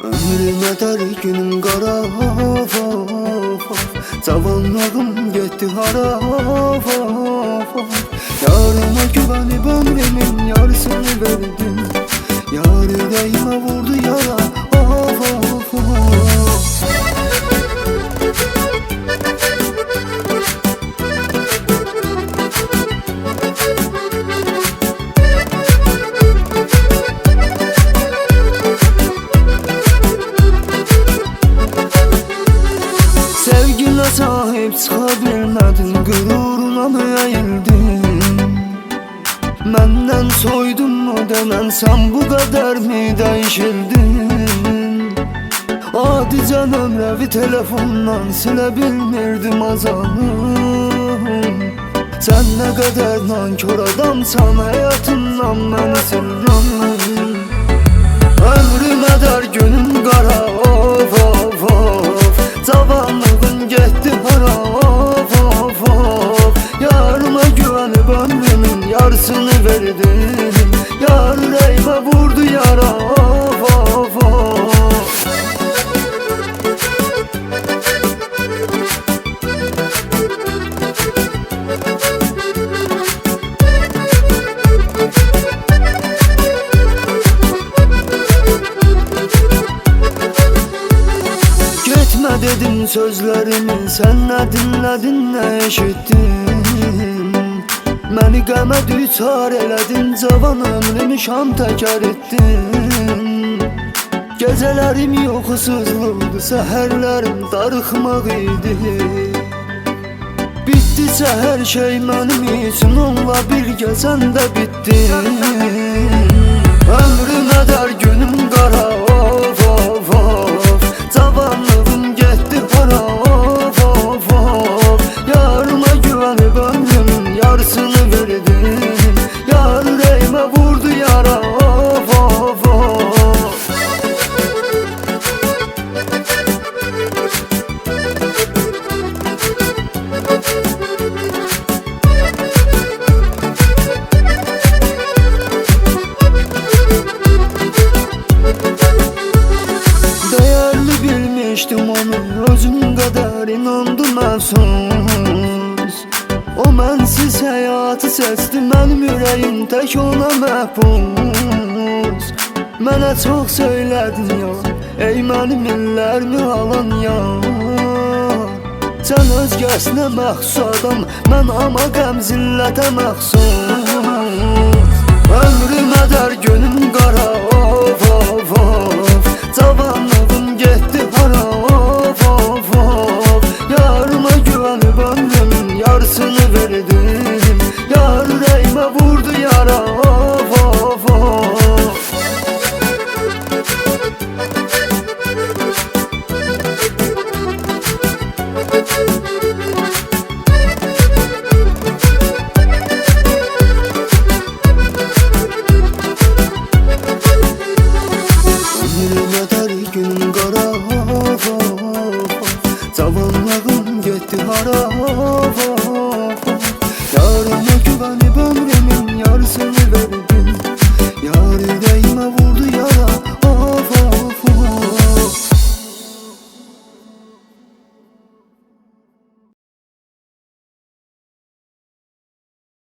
Ömrüme dar günüm qara of of of. Cavanlığım getdi hara of of of. Yarıma güvenip ömrümün yarısını verdim. Yar yüreğime vurdu yara of of of. Sevgine sahip çıxa bilmədin, qüruruna mı əyildin? Məndən soydun mu demən, sən bu qədər mi dəyişildin? Adicə nömrəvi telefondan silə bilmirdim azanım. Sən nə qədər nankör adamsan, həyatından məni sildən. Ömrümə dar günüm qara of of of. Cavanlığın getdi hara of of of. Yarıma güvenip ömrümün yarısını verdim. Yar yüreğime vurdu yara of of of. Gitme dedim sözlerimi, sen ne dinledin ne eşittin? Məni qəmə düçar elədin, cavan ömrümü şam təkər etdin. Gecələrim yoxsuzluqdu, səhərlərim darıxmaq idi. Bitdisə hər şey mənim üçün, onunla birgə sən də bitdin. Ömrümə dar günüm qara of of of. Cavanlığım getdi hara of of of. Yarıma güvenip ömrümün yarısını verdim. Yar yüreğime vurdu yara of of of. Değerli bilmiştim onu, özüm kadar inandım onsuz. O mənsiz həyatı seçdi, mənim ürəyim tək ona məhbus. Mənə çox söylədin ya, ey mənim illərimi alan ya. Sən özgəsinə məxsus adam, mən ama qəm zillətə məxsus. Ömrümə dar günüm qara of of of. Cavanlığım getdi hara of of of. Yarıma güvenip ömrümün yarısını verdim. Yar yüreğime vurdu yara of of of. Ömrüme dar günüm qara of of of. Cavanlığım getdi hara of of of. Yarıma güvenip ömrümün yarısını verdim.